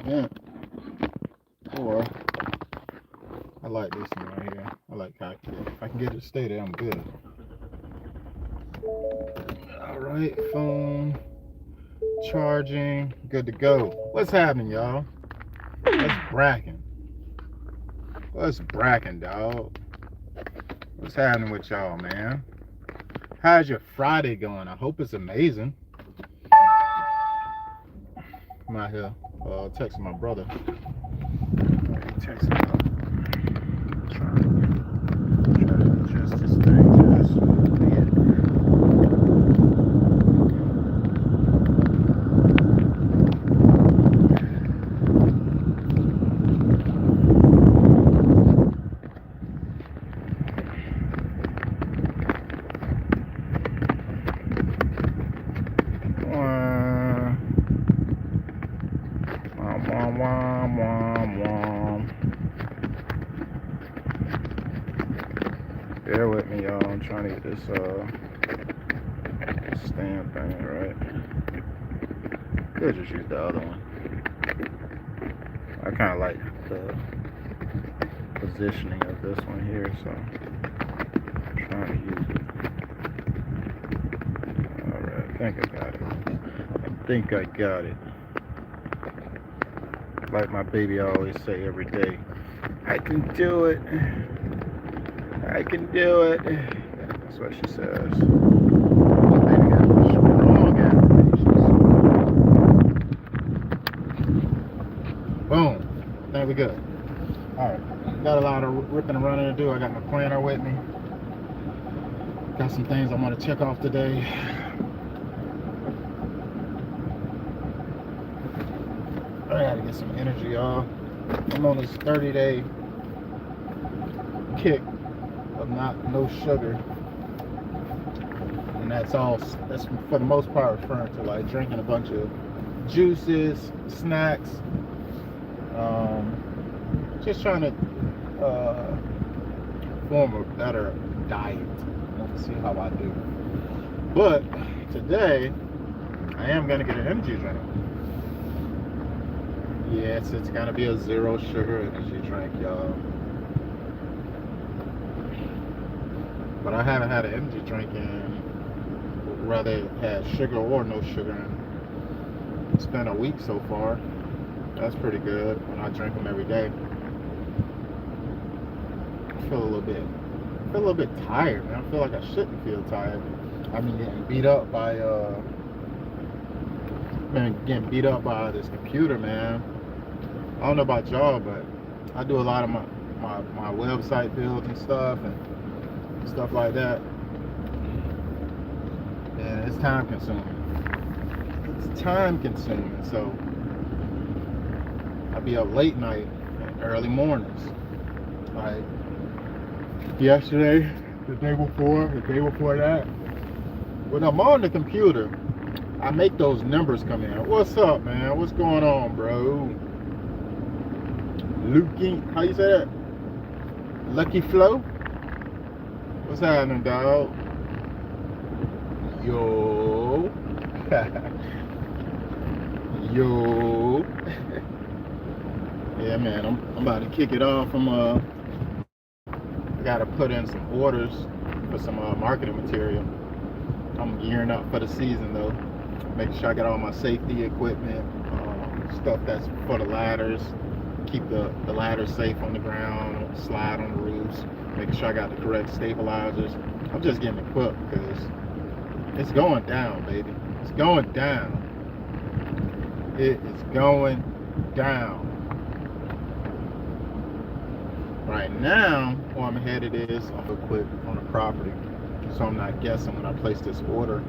vent, or I like this one right here. I like cockpit. If I can get it to stay there, I'm good. All right, phone charging, good to go. What's happening, y'all? What's bracking? What's bracking, dog? What's happening with y'all, man? How's your Friday going? I hope it's amazing. I'm out here texting my brother. Texting him. Try to adjust this thing just a bit. Wom, wom, wom, wom. Bear with me, y'all. I'm trying to get this stand thing right. Could just use the other one. I kind of like the positioning of this one here, so I'm trying to use it. Alright, I think I got it. Like my baby always say every day, I can do it. I can do it. That's what she says. Baby got strong affirmations. Boom. I think we good. Alright. Got a lot of ripping and running to do. I got my planner with me. Got some things I want to check off today. I gotta get some energy, y'all. I'm on this 30-day kick of no sugar, and that's for the most part referring to like drinking a bunch of juices, snacks, just trying to form a better diet. Let's see how I do. But today I am gonna get an energy drink. Yes, it's gonna be a zero sugar energy drink, y'all. But I haven't had an energy drink rather it had sugar or no sugar in. It's been a week so far. That's pretty good when I drink them every day. I feel a little bit tired, man. I feel like I shouldn't feel tired. I've been getting beat up by this computer, man. I don't know about y'all, but I do a lot of my website builds and stuff like that. And it's time consuming. So I'll be up late night and early mornings. Like yesterday, the day before that. When I'm on the computer, I make those numbers come in. What's up, man? What's going on, bro? Lucky, how you say that? Lucky Flow? What's happening, dog? Yo. Yo. Yeah, man, I'm about to kick it off. I gotta put in some orders for some marketing material. I'm gearing up for the season, though. Making sure I got all my safety equipment, stuff that's for the ladders. Keep the ladders safe on the ground, slide on the roofs, making sure I got the correct stabilizers. I'm just getting equipped because it's going down, baby. It's going down. It is going down. Right now, where I'm headed is I'm equipped on the property, so I'm not guessing when I place this order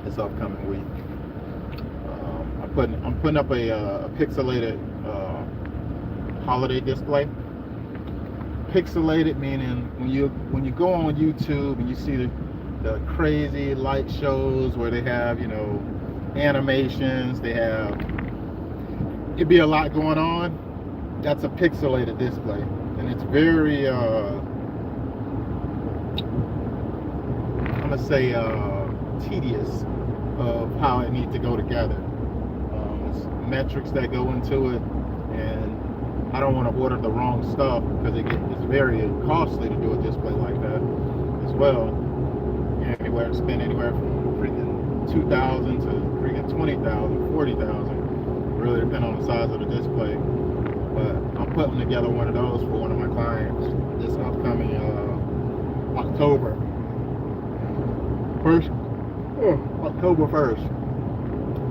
this upcoming week. I'm putting up a pixelated holiday display. Pixelated meaning when you go on YouTube and you see the crazy light shows where they have, animations, it'd be a lot going on. That's a pixelated display, and it's very I'm gonna say tedious of how it needs to go together. It's metrics that go into it, and I don't want to order the wrong stuff because it's very costly to do a display like that as well. Spend anywhere from freaking 2,000 to freaking 20,000, 40,000. Really depend on the size of the display. But I'm putting together one of those for one of my clients this upcoming October 1st.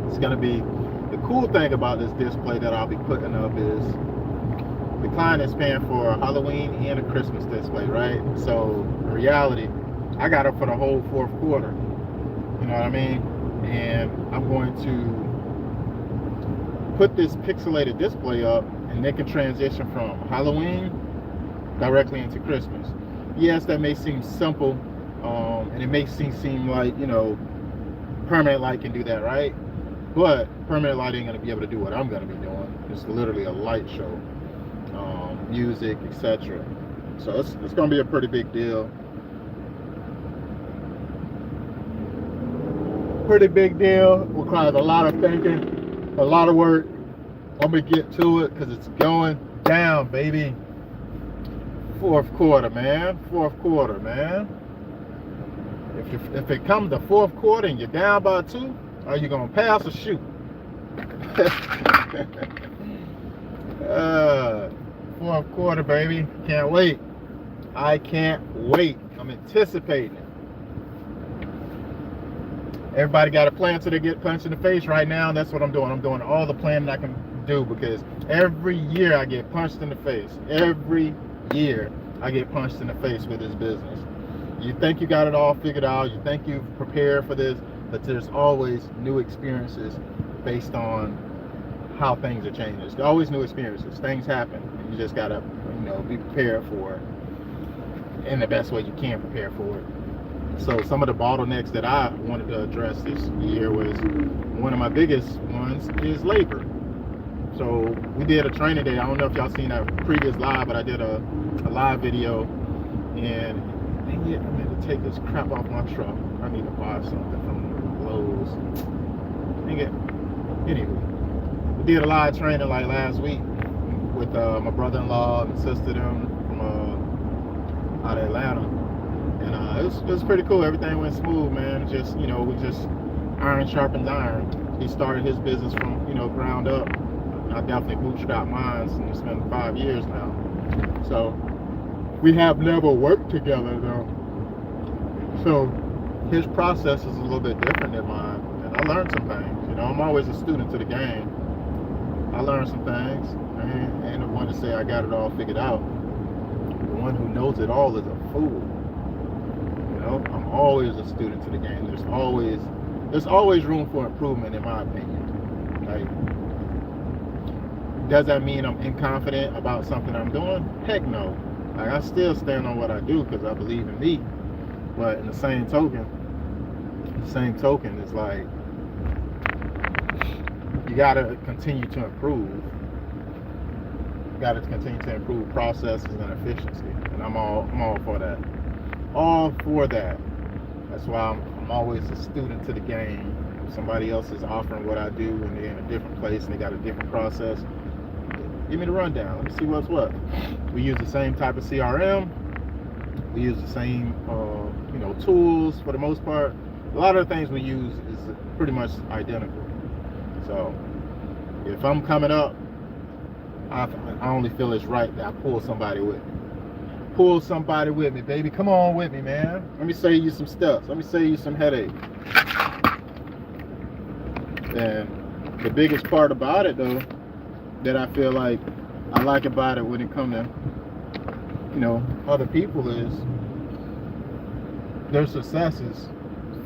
It's gonna be, the cool thing about this display that I'll be putting up is the client is paying for a Halloween and a Christmas display, right? So in reality, I got it for the whole fourth quarter. You know what I mean? And I'm going to put this pixelated display up, and they can transition from Halloween directly into Christmas. Yes, that may seem simple, and it may seem like, you know, permanent light can do that, right? But permanent light ain't gonna be able to do what I'm gonna be doing. It's literally a light show, music, etc. So it's gonna be a pretty big deal. Pretty big deal. Requires a lot of thinking, a lot of work. I'm gonna get to it because it's going down, baby. Fourth quarter, man. If it comes to fourth quarter and you're down by 2, are you gonna pass or shoot? Fourth quarter, baby. Can't wait. I can't wait. I'm anticipating it. Everybody got a plan till they get punched in the face right now. That's what I'm doing. I'm doing all the planning I can do because every year I get punched in the face. Every year I get punched in the face with this business. You think you got it all figured out. You think you've prepared for this, but there's always new experiences based on how things are changing. There's always new experiences. Things happen, and you just gotta, you know, be prepared for it in the best way you can prepare for it. So some of the bottlenecks that I wanted to address this year was, one of my biggest ones is labor. So we did a training day. I don't know if y'all seen that previous live, but I did a live video, and dang it, I meant to take this crap off my truck. I need to buy something from Lowe's. Dang it. Anyway, we did a live training like last week with my brother-in-law and sister them from out of Atlanta. And it was pretty cool. Everything went smooth, man. Just, you know, we just iron sharpens iron. He started his business from, you know, ground up. I definitely bootstrapped mine, and it's been 5 years now. So we have never worked together though. So his process is a little bit different than mine, and I learned some things. You know, I'm always a student to the game. I learned some things. I ain't the one to say I got it all figured out. The one who knows it all is a fool. You know, I'm always a student to the game. There's always room for improvement, in my opinion. Like, does that mean I'm inconfident about something I'm doing? Heck no. Like, I still stand on what I do because I believe in me. But in the same token, it's like, you gotta continue to improve. You gotta continue to improve processes and efficiency, and I'm all for that. All for that. That's why I'm always a student to the game. If somebody else is offering what I do and they're in a different place and they got a different process, give me the rundown. Let me see what's what. We use the same type of CRM. We use the same, you know, tools for the most part. A lot of the things we use is pretty much identical. So if I'm coming up, I only feel it's right that I pull somebody with me. Pull somebody with me, baby. Come on with me, man. Let me save you some steps. Let me save you some headache. And the biggest part about it, though, that I feel like I like about it when it comes to, you know, other people is their successes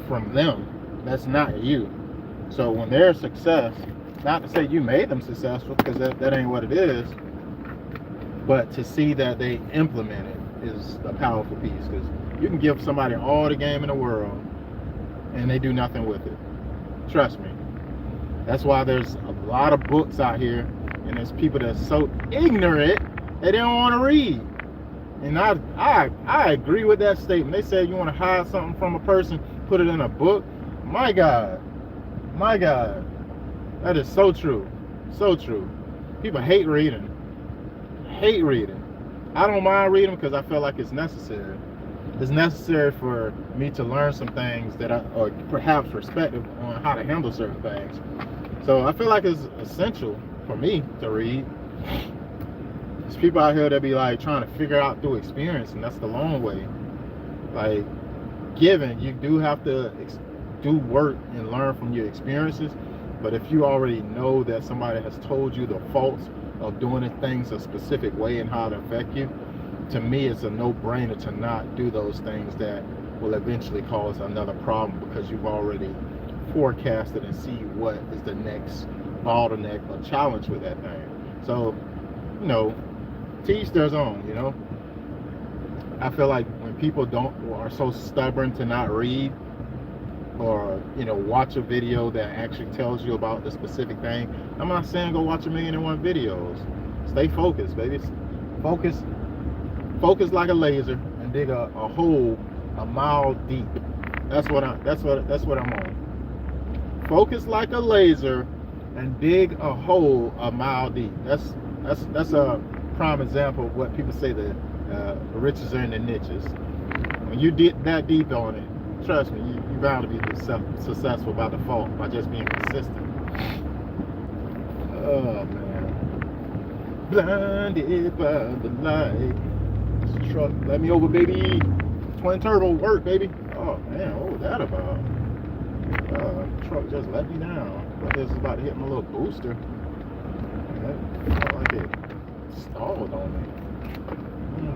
from them. That's not you. So when their success, not to say you made them successful, because that ain't what it is, but to see that they implement it is a powerful piece. Because you can give somebody all the game in the world and they do nothing with it. Trust me. That's why there's a lot of books out here, and there's people that's so ignorant that they don't want to read. And I agree with that statement. They say you want to hide something from a person, put it in a book. My God, that is so true. So true. People hate reading. Hate reading. I don't mind reading because I feel like it's necessary. It's necessary for me to learn some things or perhaps perspective on how to handle certain things. So I feel like it's essential for me to read. There's people out here that be like trying to figure out through experience, and that's the long way. Like, given, you do have to do work and learn from your experiences, but if you already know that somebody has told you the faults of doing things a specific way and how to affect you, to me it's a no-brainer to not do those things that will eventually cause another problem, because you've already forecasted and see what is the next bottleneck or challenge with that thing. So, to each their own. I feel like when people are so stubborn to not read or watch a video that actually tells you about the specific thing, I'm not saying go watch 1,000,001 videos. Stay focused, baby. Focus like a laser and dig a hole a mile deep. That's what I'm on. Focus like a laser and dig a hole a mile deep. That's a prime example of what people say, the riches are in the niches. When you dig that deep on it, trust me, you're bound to be successful by default by just being consistent. Oh man, blinded by the light. This truck let me over, baby. Twin turbo work, baby. Oh man, what was that about? Truck just let me down. I thought this was about to hit my little booster. It felt like it stalled on me.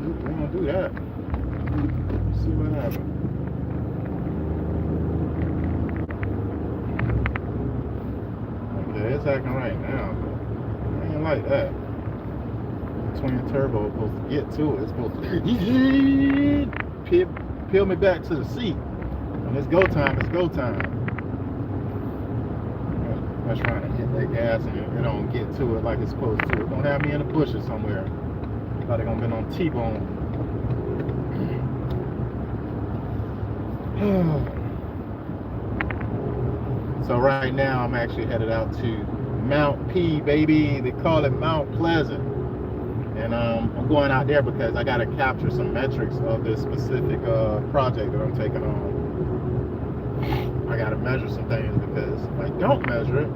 We're gonna do that. Let's see what happens. Okay, it's acting right now, but I ain't like that. Twin turbo is supposed to get to it. It's supposed to peel me back to the seat. When it's go time, it's go time. I'm trying to hit that gas and it don't get to it like it's supposed to. It's gonna have me in the bushes somewhere. Thought it gonna been on T-bone. So right now I'm actually headed out to Mount P, baby. They call it Mount Pleasant. And I'm going out there because I gotta capture some metrics of this specific project that I'm taking on. I gotta measure some things, because if I don't measure it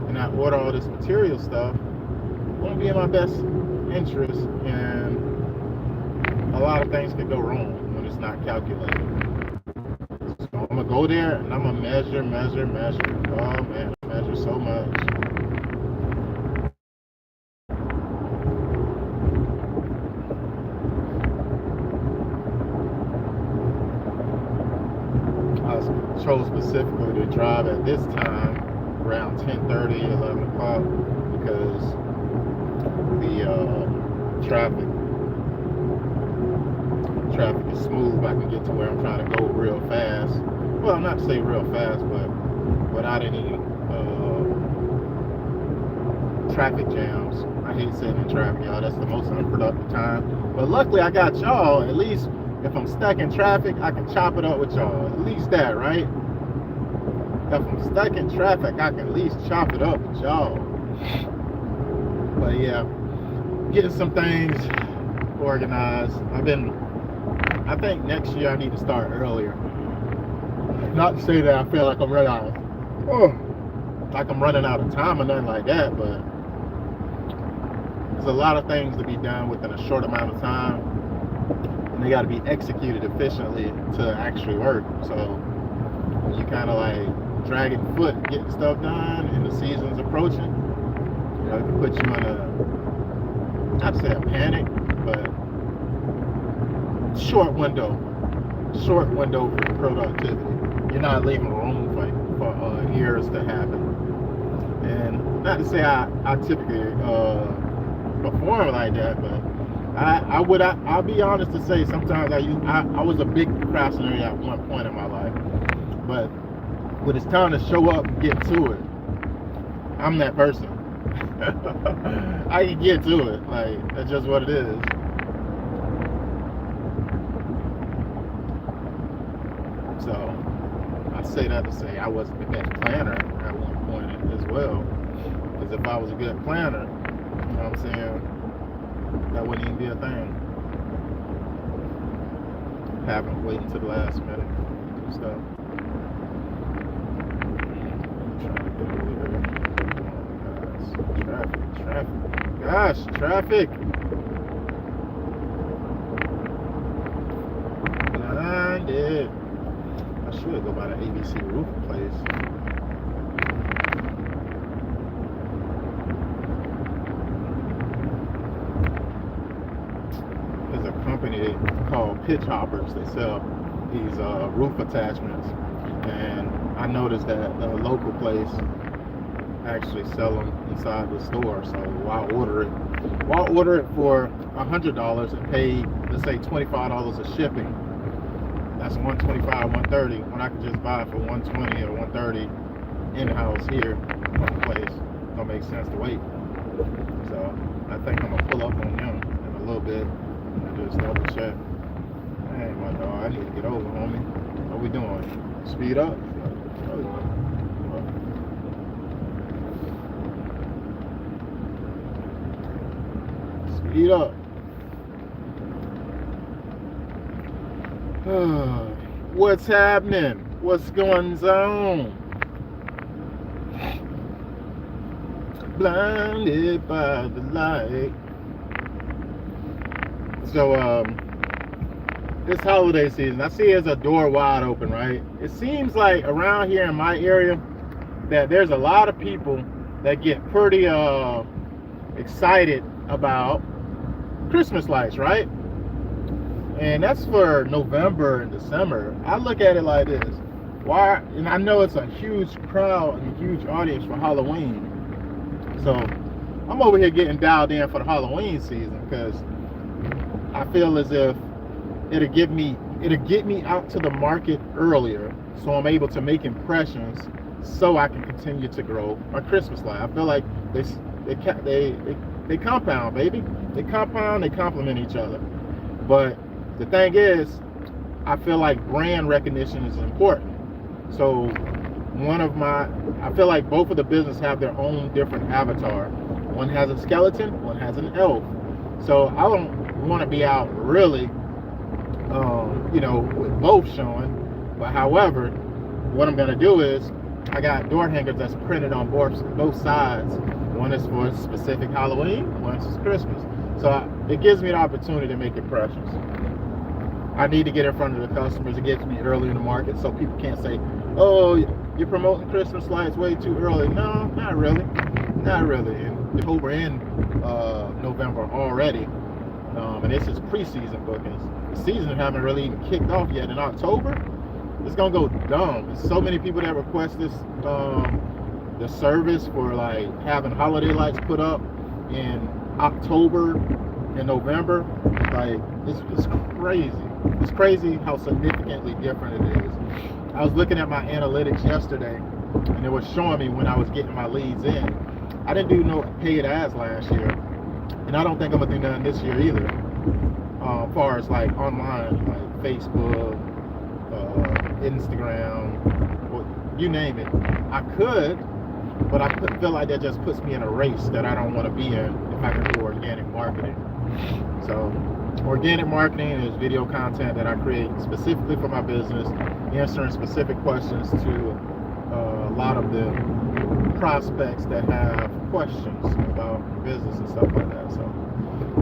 and I order all this material stuff, it won't be in my best interest, and a lot of things can go wrong when it's not calculated. So I'm gonna go there and I'm gonna measure. Oh man, I measure so much. I chose specifically to drive at this time around 10:30, 11 o'clock, because the traffic is smooth. I can get to where I'm trying to go real fast. Well, not to say real fast, but without any traffic jams. I hate sitting in traffic, y'all. That's the most unproductive time. But luckily I got y'all. At least if I'm stuck in traffic, I can chop it up with y'all. At least that, right? If I'm stuck in traffic, I can at least chop it up with y'all. But yeah, getting some things organized. I think next year I need to start earlier. Not to say that I feel like I'm running out of time or nothing like that, but there's a lot of things to be done within a short amount of time, and they got to be executed efficiently to actually work. So when you kind of like dragging foot getting stuff done and the season's approaching, it can put you in a, not to say a panic, but short window for productivity. You're not leaving room for errors to happen. And not to say I typically perform like that, but I'll be honest to say sometimes I was a big procrastinator at one point in my life, but when it's time to show up and get to it, I'm that person. I can get to it. Like, that's just what it is. So I say that to say I wasn't the best planner at one point as well. Because if I was a good planner, you know what I'm saying, that wouldn't even be a thing. Having to wait until the last minute and stuff. I'm trying to get over here. Oh, traffic. Gosh, traffic. Blinded. I should go by the ABC roof place. There's a company called Pitch Hoppers. They sell these roof attachments, and I noticed that a local place actually sell them inside the store. So why order it? Why order it for $100 and pay, let's say, $25 of shipping? That's $125, $130 when I could just buy it for $120 or $130 in-house here from the place. Don't make sense to wait. So I think I'm gonna pull up on them in a little bit and just double check. Hey, my dog, I need to get over, homie. What we doing? Speed up? Speed up. What's happening? What's going on? Blinded by the light. So this holiday season, I see there's a door wide open, right? It seems like around here in my area that there's a lot of people that get pretty excited about Christmas lights, right? And that's for November and December. I look at it like this. Why? And I know it's a huge crowd and a huge audience for Halloween. So I'm over here getting dialed in for the Halloween season because I feel as if it'll get me out to the market earlier, so I'm able to make impressions, so I can continue to grow my Christmas light. I feel like they compound, baby. They compound. They complement each other. But the thing is, I feel like brand recognition is important. So I feel like both of the businesses have their own different avatar. One has a skeleton, one has an elf. So I don't want to be out really, with both showing. But however, what I'm gonna do is, I got door hangers that's printed on both sides. One is for specific Halloween, one is Christmas. So it gives me the opportunity to make impressions. I need to get in front of the customers. It gets me early in the market, so people can't say, "Oh, you're promoting Christmas lights way too early." No, not really. And we're in November already, and this is pre-season bookings. The season haven't really even kicked off yet. In October, it's gonna go dumb. There's so many people that request this, the service for like having holiday lights put up in October and November. Like it's crazy. It's crazy how significantly different it is. I was looking at my analytics yesterday, and it was showing me when I was getting my leads in. I didn't do no paid ads last year, and I don't think I'm gonna do none this year either. As far as like online, like Facebook, Instagram, you name it. I could, but I feel like that just puts me in a race that I don't want to be in if I can do organic marketing. So organic marketing is video content that I create specifically for my business, answering specific questions to a lot of the prospects that have questions about business and stuff like that. So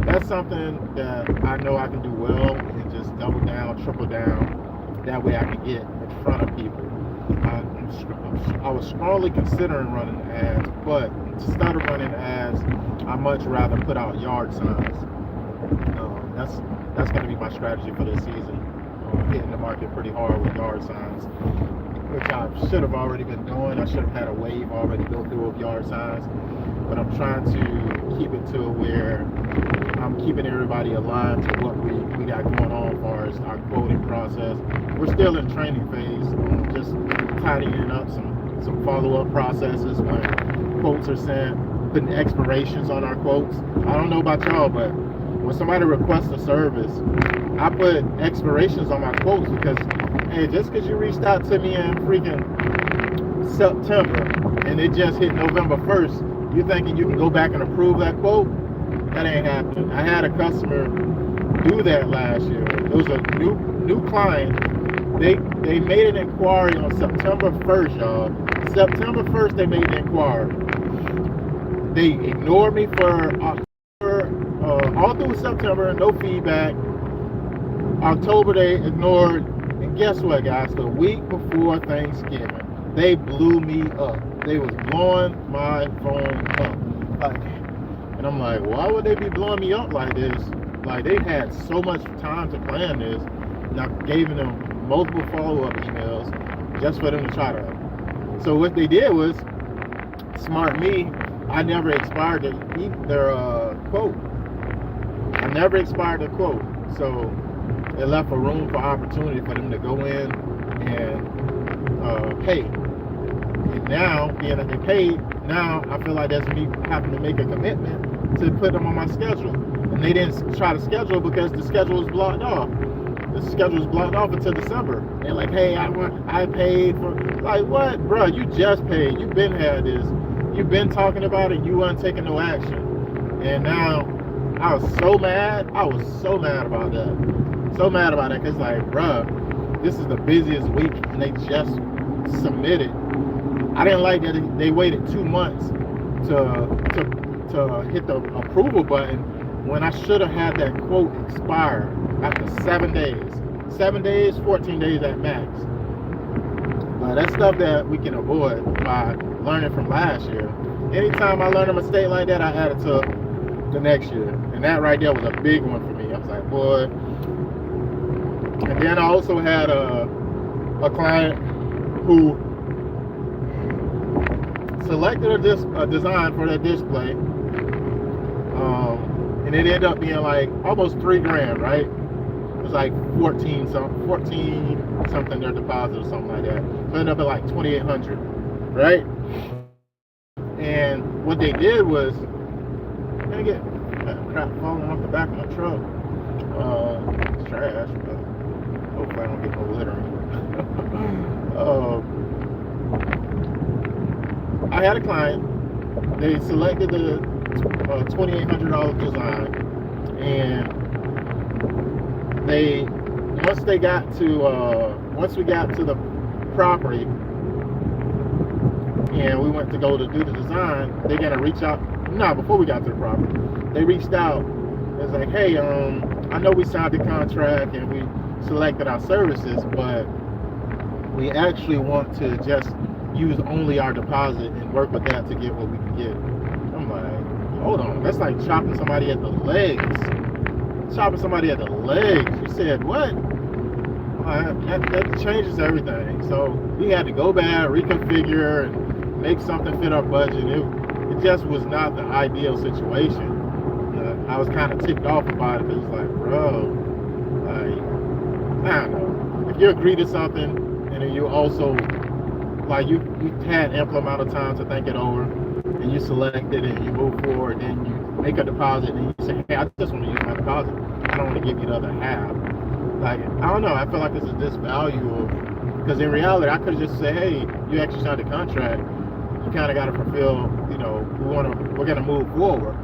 that's something that I know I can do well, and just double down, triple down. That way I can get in front of people. I was strongly considering running ads, but instead of running ads, I much rather put out yard signs. That's going to be my strategy for this season. Hitting the market pretty hard with yard signs, which I should have already been doing. I should have had a wave already go through of yard signs, but I'm trying to keep it to where I'm keeping everybody aligned to what we got going on as far as our quoting process. We're still in training phase, just tidying up some follow-up processes when quotes are sent, putting expirations on our quotes. I don't know about y'all, but when somebody requests a service, I put expirations on my quotes because, hey, just because you reached out to me in freaking September and it just hit November 1st, You thinking you can go back and approve that quote? That ain't happening. I had a customer do that last year. It was a new client. They made an inquiry on September 1st, y'all. September 1st they made the inquiry. They ignored me for October, all through September, no feedback. October they ignored, and guess what, guys? The week before Thanksgiving, they blew me up. They was blowing my phone up. Like, and I'm like, why would they be blowing me up like this? Like, they had so much time to plan this, and I gave them multiple follow-up emails just for them to try to. So what they did was, smart me, I never expired their quote. I never expired their quote. So it left a room for opportunity for them to go in and pay. And now, being that they paid, now I feel like that's me having to make a commitment to put them on my schedule. And they didn't try to schedule because the schedule was blocked off. The schedule was blocked off until December. They're like, hey, I paid for, like, what? Bro, you just paid. You've been had this. You've been talking about it. You weren't taking no action. And now I was so mad. I was so mad about that. So mad about it. Because, like, bro, this is the busiest week and they just submitted. I didn't like that they waited 2 months to hit the approval button when I should have had that quote expire after 7 days. 7 days, 14 days at max. But that's stuff that we can avoid by learning from last year. Anytime I learn a mistake like that, I add it to the next year. And that right there was a big one for me. I was like, boy. And then I also had a client who selected a design for their display, and it ended up being like almost $3,000, right? It was like 14 something their deposit or something like that. So it ended up at like 2,800, right? And what they did was, I get crap falling off the back of my truck. It's trash, but hopefully I don't get no littering. I had a client. They selected the $2,800 design, and once we got to the property, and we went to go to do the design, they're gonna reach out. No, before we got to the property, they reached out. It's like, hey, I know we signed the contract and we selected our services, but we actually want to just use only our deposit and work with that to get what we can get. I'm like, hold on, that's like chopping somebody at the legs. Chopping somebody at the legs. You said what? That changes everything. So we had to go back, reconfigure, and make something fit our budget. It just was not the ideal situation. I was kind of ticked off about it because it's like, bro, like, I don't know. If you agree to something and then you also, like, you had ample amount of time to think it over, and you select it and you move forward, and you make a deposit and you say, hey, I just want to use my deposit. I don't want to give you the other half. Like, I don't know. I feel like this is disvalue of, because in reality, I could just say, hey, you actually signed a contract. You kind of got to fulfill, you know, we're gonna move forward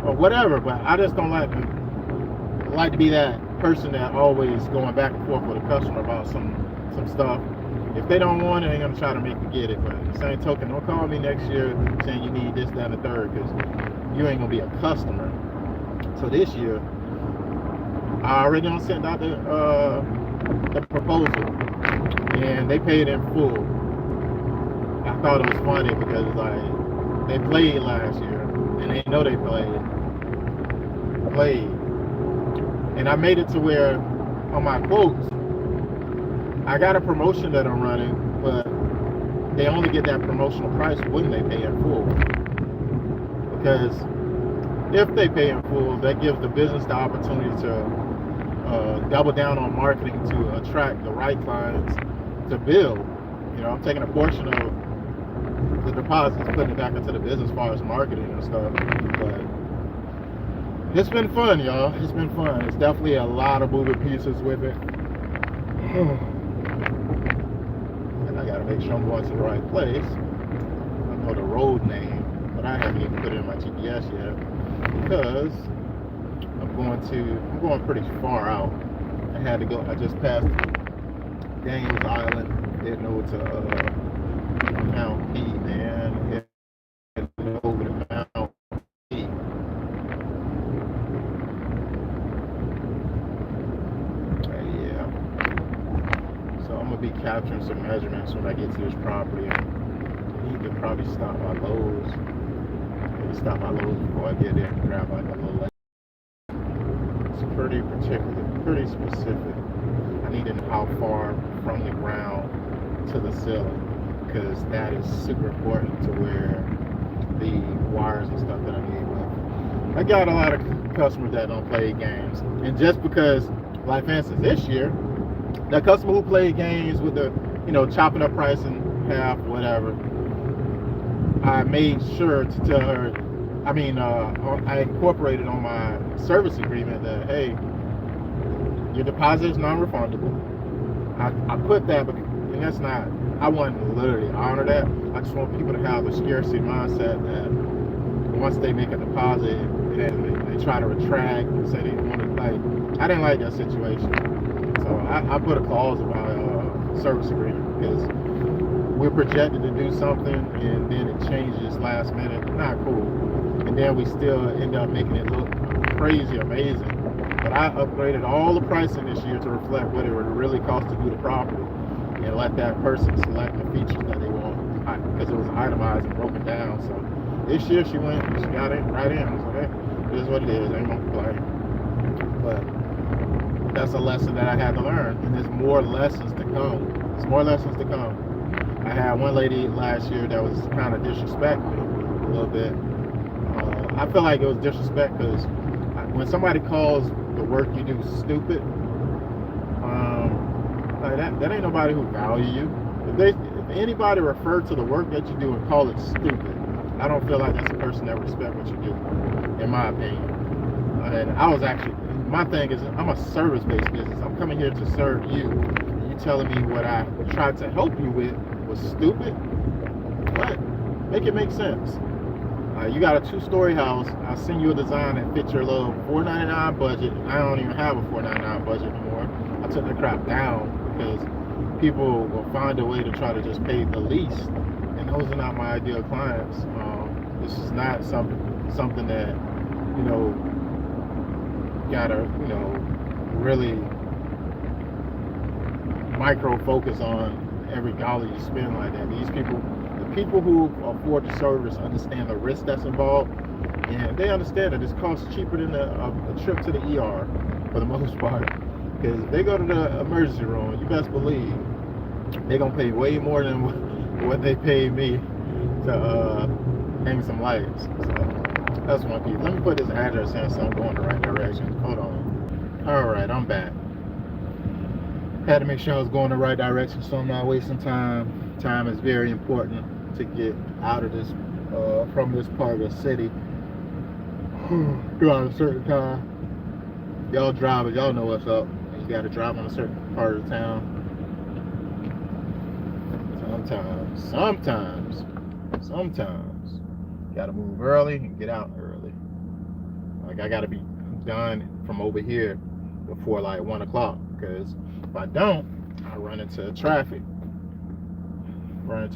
or whatever. But I just don't like to be that person that always going back and forth with a customer about some stuff. If they don't want it, they're gonna try to make you get it. But at the same token, don't call me next year saying you need this, that, and the third, because you ain't gonna be a customer. So this year, I already sent out the proposal, and they paid in full. I thought it was funny because like they played last year, and they know they played, and I made it to where on my quotes, I got a promotion that I'm running, but they only get that promotional price when they pay in full. Because if they pay in full, that gives the business the opportunity to double down on marketing to attract the right clients to build. You know, I'm taking a portion of the deposits, putting it back into the business as far as marketing and stuff. But it's been fun, y'all. It's been fun. It's definitely a lot of moving pieces with it. And I gotta make sure I'm going to the right place. I know the road name, but I haven't even put it in my GPS yet because I'm going pretty far out. I had to go. I just passed Daniels Island, heading over to Mount P, man. Heading over to Mount P. Yeah. So I'm gonna be capturing some measurements when I get to this property. I need to probably stop by Lowe's. Maybe stop by Lowe's before I get there and grab like a little. It's pretty particular, pretty specific. I need to know how far from the ground to the ceiling, because that is super important to where the wires and stuff that I need with. I got a lot of customers that don't play games, and just because, like for instance, this year, that customer who played games with the, chopping up price in half, whatever, I made sure to tell her, I incorporated on my service agreement that, hey, your deposit is non-refundable. I put that, and that's not, I want to literally honor that. I just want people to have a scarcity mindset that once they make a deposit and they try to retract and say they want to, like, I didn't like that situation. So I put a clause in my service agreement because we're projected to do something and then it changes last minute. Not cool. And then we still end up making it look crazy amazing. But I upgraded all the pricing this year to reflect what it would really cost to do the property and let that person select the features that they want, because it was itemized and broken down. So this year she got it right in. I was like, hey, it is what it is. I ain't gonna complain. But that's a lesson that I had to learn, and there's more lessons to come. There's more lessons to come. I had one lady last year that was kind of disrespecting me a little bit. I feel like it was disrespect because when somebody calls the work you do stupid, like that ain't nobody who value you. If anybody refer to the work that you do and call it stupid, I don't feel like that's a person that respects what you do, in my opinion. And I was actually, my thing is, I'm a service-based business. I'm coming here to serve you. And you telling me what I tried to help you with was stupid? What? Make it make sense. You got a 2-story house. I'll send you a design that fits your little $499 budget. I don't even have a $499 budget anymore. I took that crap down because people will find a way to try to just pay the least, and those are not my ideal clients. This is not something that gotta really micro focus on every dollar you spend like that. These people, the people who afford the service, understand the risk that's involved, and they understand that this costs cheaper than a trip to the ER for the most part. Because if they go to the emergency room, you best believe they're gonna pay way more than what they paid me to hang some lights. So that's one piece. Let me put this address in so I'm going the right direction. Hold on. Alright, I'm back. Had to make sure I was going the right direction so I'm not wasting time. Time is very important to get out of this, from this part of the city. Go at a certain time. Y'all drivers, y'all know what's up. You gotta drive on a certain part of the town. Sometimes you gotta move early and get out early. Like I gotta be done from over here before like 1 o'clock, because if I don't, I run into traffic. I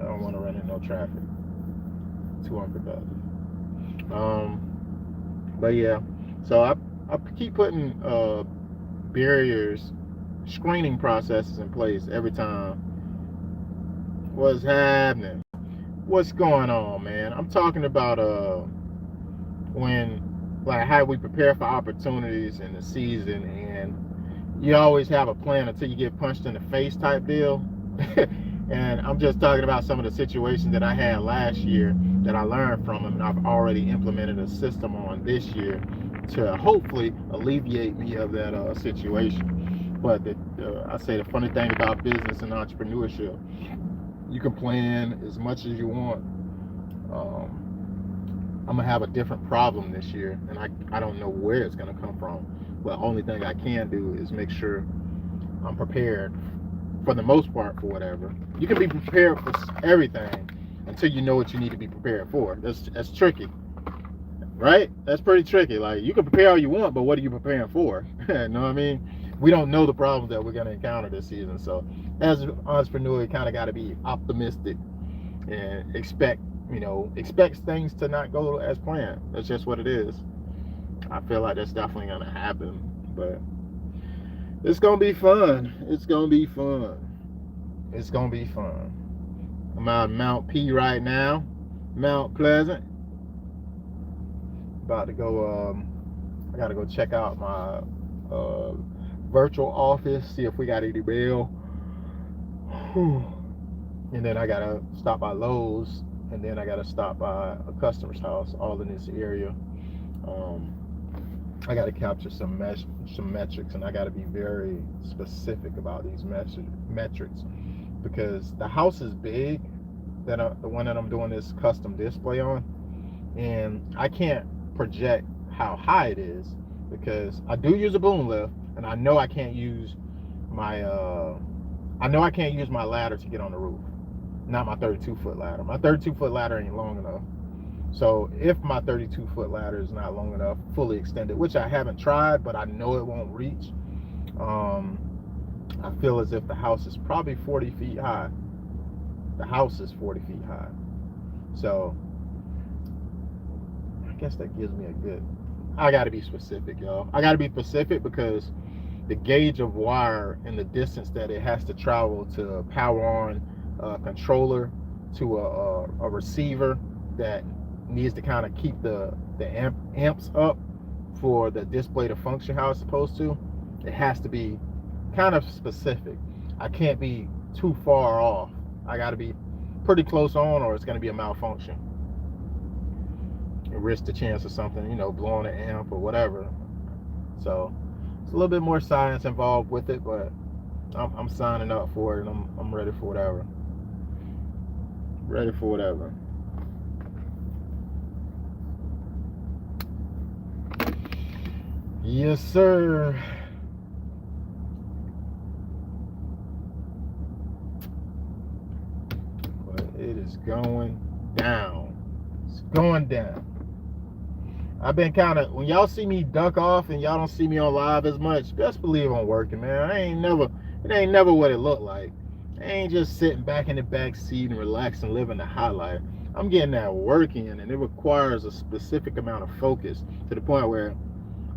don't want to run into no traffic. Too unproductive. But yeah, so I keep putting barriers, screening processes in place every time. What's happening? What's going on, man? I'm talking about how we prepare for opportunities in the season, and you always have a plan until you get punched in the face type deal. And I'm just talking about some of the situations that I had last year that I learned from them, and I've already implemented a system on this year to hopefully alleviate me of that situation. But I say the funny thing about business and entrepreneurship, you can plan as much as you want. I'm gonna have a different problem this year, and I don't know where it's gonna come from. But the only thing I can do is make sure I'm prepared for the most part for whatever. You can be prepared for everything until you know what you need to be prepared for. That's tricky, right? That's pretty tricky. Like, you can prepare all you want, but what are you preparing for? You know what I mean? We don't know the problems that we're going to encounter this season. So as an entrepreneur, you kind of got to be optimistic and expect things to not go as planned. That's just what it is. I feel like that's definitely going to happen, but it's going to be fun. It's going to be fun. It's going to be fun. I'm out in Mount P right now, Mount Pleasant. About to go, I got to go check out my virtual office, see if we got any mail. And then I got to stop by Lowe's, and then I got to stop by a customer's house, all in this area. I got to capture some metrics, and I got to be very specific about these metrics, because the house is big, the one that I'm doing this custom display on, and I can't project how high it is because I do use a boom lift, and I know I can't use my ladder to get on the roof. Not my 32-foot ladder. My 32-foot ladder ain't long enough. So if my 32-foot ladder is not long enough, fully extended, which I haven't tried, but I know it won't reach, I feel as if the house is probably 40 feet high. The house is 40 feet high. So I guess that gives me a good... I got to be specific, y'all. I got to be specific because the gauge of wire and the distance that it has to travel to power on a controller to a receiver that needs to kind of keep the amps up for the display to function how it's supposed to, it has to be kind of specific. I can't be too far off. I got to be pretty close on, or it's going to be a malfunction. Risk the chance of something, blowing an amp or whatever. So it's a little bit more science involved with it, but I'm signing up for it, and I'm ready for whatever. Ready for whatever. Yes, sir. But it is going down. It's going down. I've been kind of, when y'all see me duck off and y'all don't see me on live as much, best believe I'm working, man. It ain't never what it looked like. I ain't just sitting back in the back seat and relaxing, living the high life. I'm getting that work in, and it requires a specific amount of focus to the point where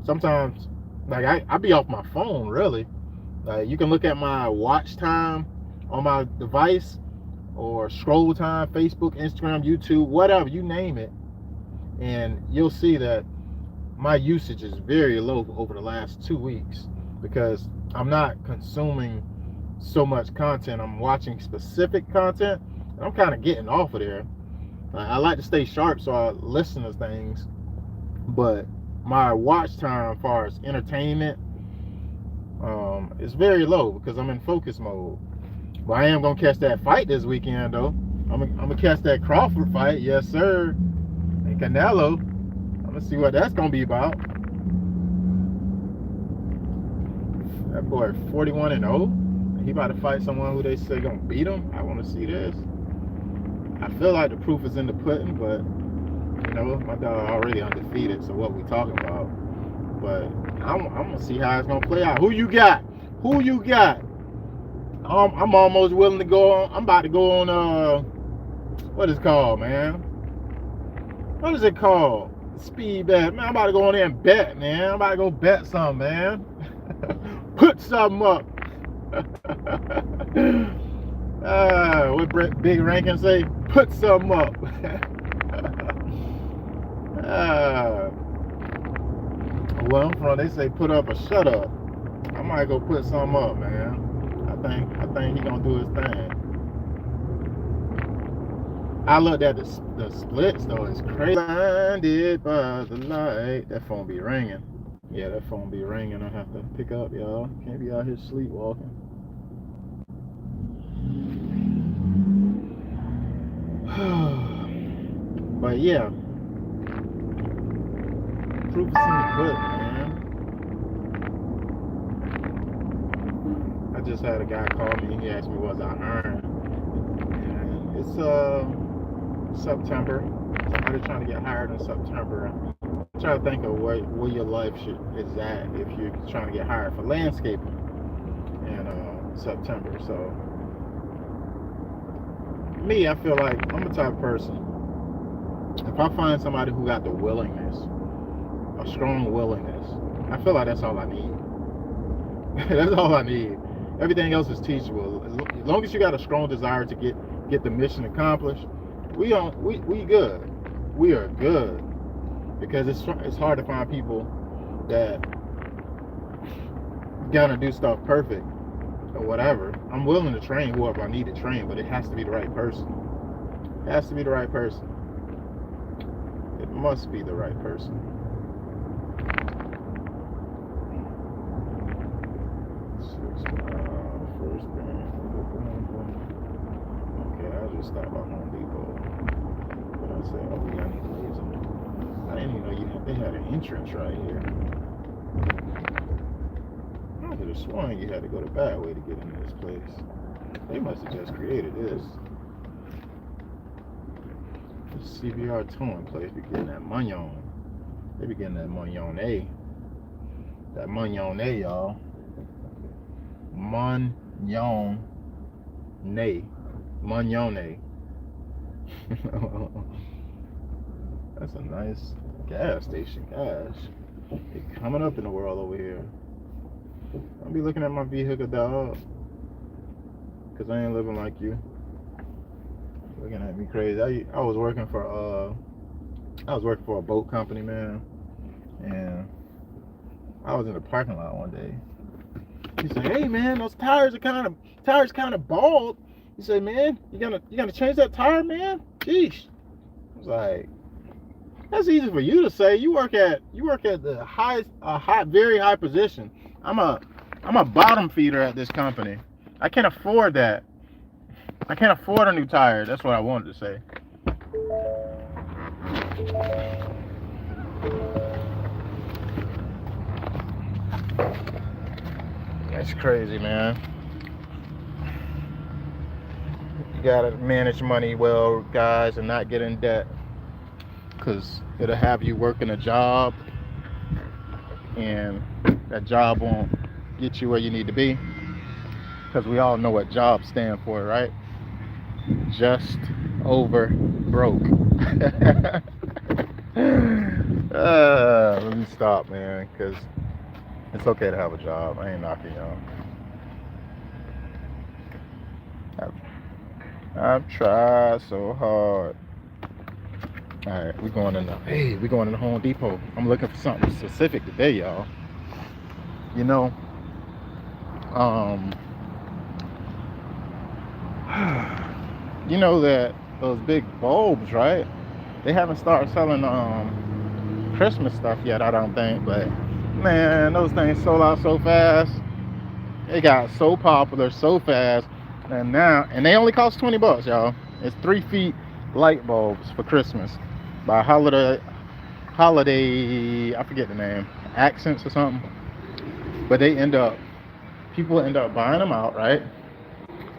sometimes, like, I be off my phone, really. Like, you can look at my watch time on my device, or scroll time, Facebook, Instagram, YouTube, whatever, you name it, and you'll see that my usage is very low over the last 2 weeks because I'm not consuming so much content. I'm watching specific content. I'm kind of getting off of there. I like to stay sharp, so I listen to things, but my watch time as far as entertainment is very low because I'm in focus mode. But I am gonna catch that fight this weekend, though. I'm gonna catch that Crawford fight, yes sir, and Canelo. I'm gonna see what that's gonna be about. That boy 41-0. He about to fight someone who they say gonna beat him. I want to see this. I feel like the proof is in the pudding, but my dog already undefeated. So what we talking about? But I'm gonna see how it's gonna play out. Who you got? Who you got? I'm almost willing to go on. I'm about to go on. What is it called, man? What is it called? Speed bet, man. I'm about to go on there and bet, man. I'm about to go bet something, man. Put something up. What Big Rankin say? Put something up. Where I'm from, they say put up or shut up. I might go put something up, man. I think he gonna do his thing. I looked at the splits though. It's crazy. Blinded by the light. That phone be ringing. Yeah, that phone be ringing. I have to pick up, y'all. Can't be out here sleepwalking. But yeah, proof is in the pudding, man. I just had a guy call me. He asked me was I earned. It's September. Somebody trying to get hired in September. I'm trying to think of where your life is at if you're trying to get hired for landscaping in September. So me, I feel like I'm the type of person. If I find somebody who got the willingness, a strong willingness, I feel like that's all I need. That's all I need. Everything else is teachable. As long as you got a strong desire to get the mission accomplished, we good. We are good, because it's hard to find people that gonna do stuff perfect or whatever. I'm willing to train whoever I need to train, but it has to be the right person. It has to be the right person. It must be the right person. First thing. Okay, I just stopped by Home Depot. But I said, oh yeah, I need to leave some. I didn't even know they had an entrance right here. I could have sworn you had to go the bad way to get into this place. They must have just created this. This CBR towing place be getting that money. They be getting that money. That money, y'all. Money. Money. That's a nice gas station. Gosh, they coming up in the world over here. I'll be looking at my vehicle, dog, because I ain't living like you. Looking at me crazy. I was working for a boat company, man, and I was in the parking lot one day. He said, "Hey, man, those tires kind of bald." He said, "Man, you gonna change that tire, man?" Jeez. I was like, "That's easy for you to say. You work at the highest, very high position. I'm a bottom feeder at this company. I can't afford that. I can't afford a new tire." That's what I wanted to say. That's crazy, man. You gotta manage money well, guys, and not get in debt, because it'll have you working a job, and that job won't get you where you need to be, because we all know what jobs stand for, right? Just over broke. Let me stop, man, because it's okay to have a job. I ain't knocking y'all. I've tried so hard. All right, we're going in the Home Depot. I'm looking for something specific today, y'all. You know, you know that those big bulbs, right? They haven't started selling Christmas stuff yet, I don't think. But man, those things sold out so fast. They got so popular so fast, and they only cost $20, y'all. It's 3 feet light bulbs for Christmas by Holiday. I forget the name, Accents or something. But people end up buying them out, right?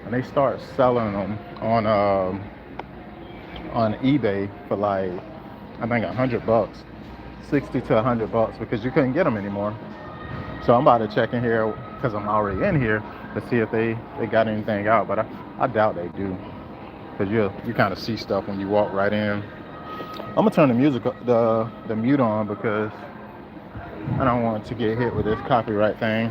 And they start selling them on eBay for like, I think $100, 60 to $100, because you couldn't get them anymore. So I'm about to check in here, because I'm already in here, to see if they got anything out. But I doubt they do, because you kind of see stuff when you walk right in. I'm gonna turn the mute on, because I don't want to get hit with this copyright thing.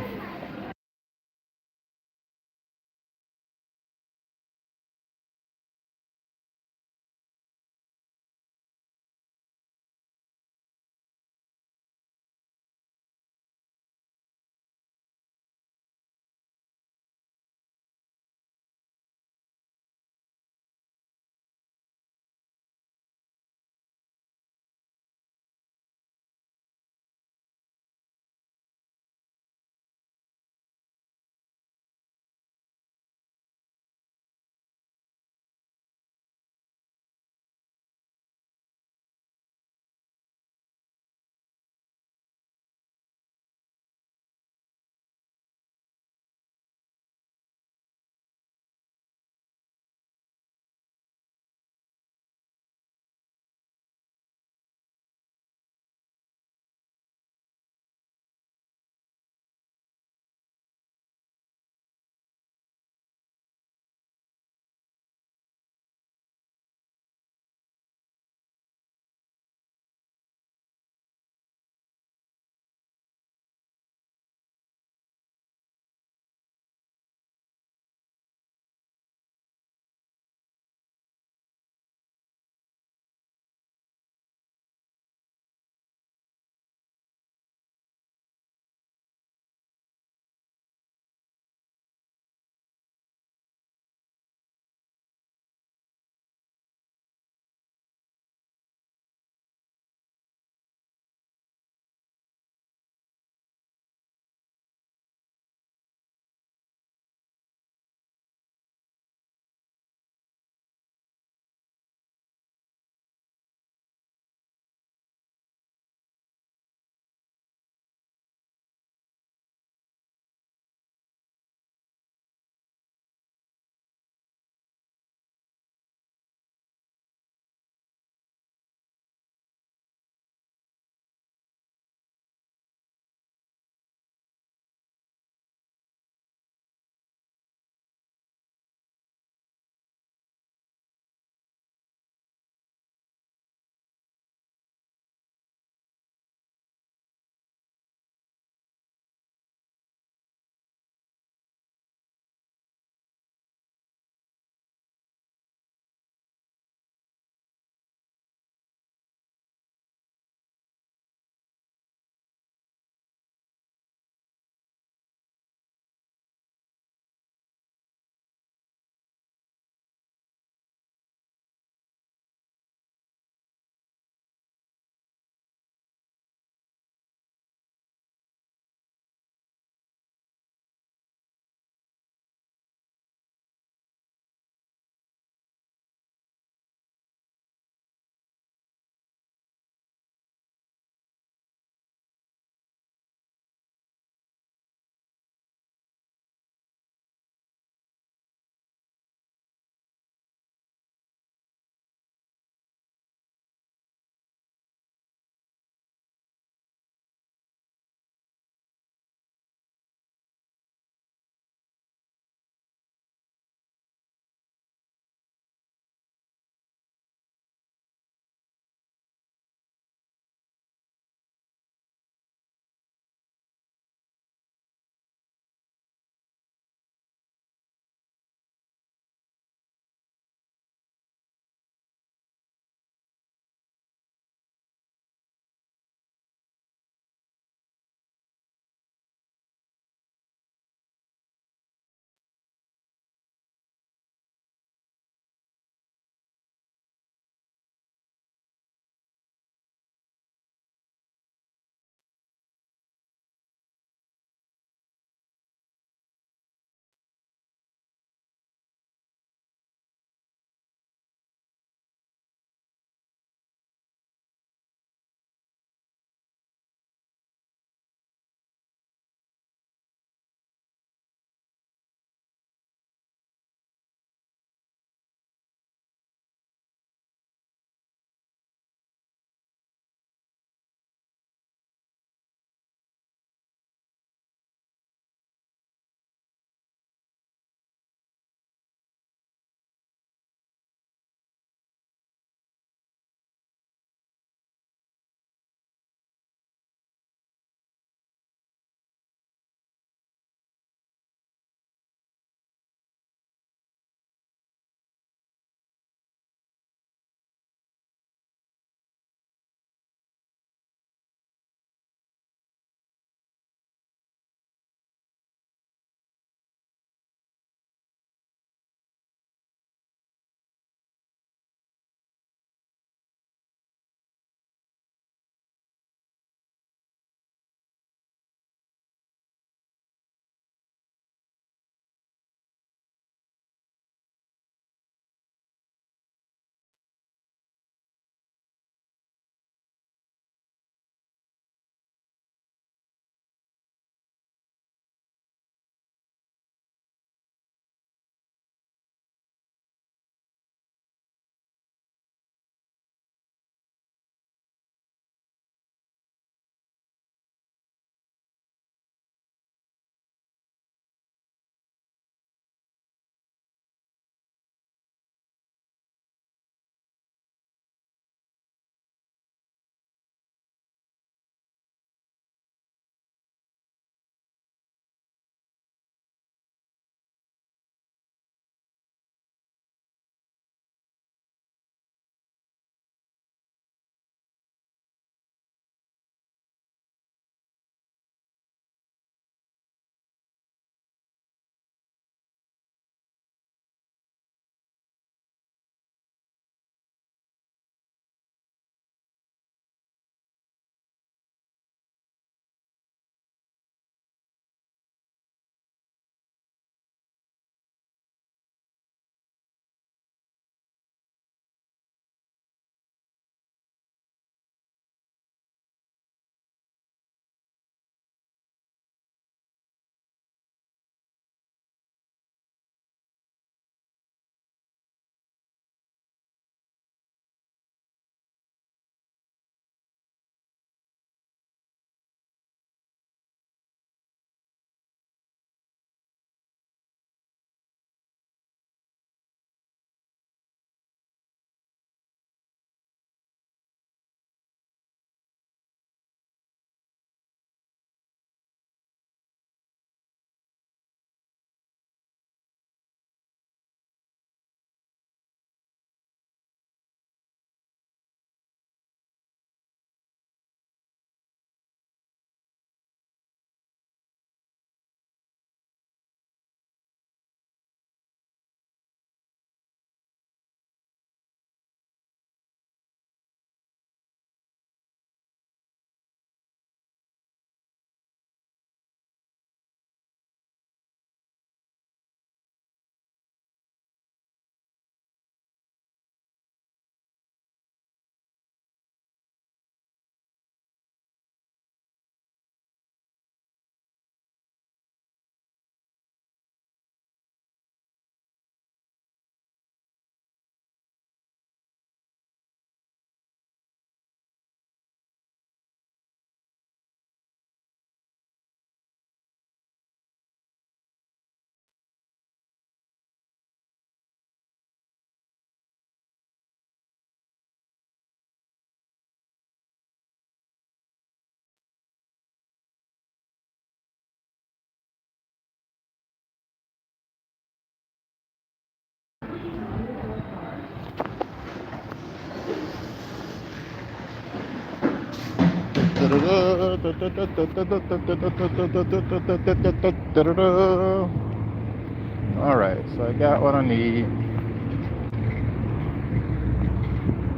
Alright, so I got what I need.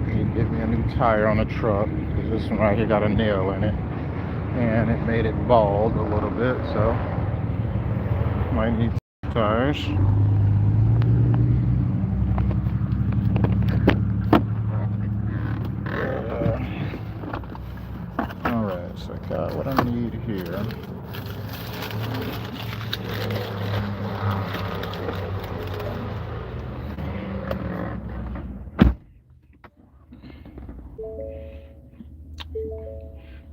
Need to get me a new tire on the truck, because this one right here got a nail in it. And it made it bald a little bit, so might need tires. Alright, so I got what I need here.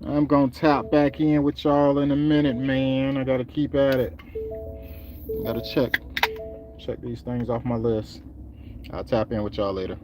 I'm gonna tap back in with y'all in a minute, man. I gotta keep at it. Gotta check these things off my list. I'll tap in with y'all later.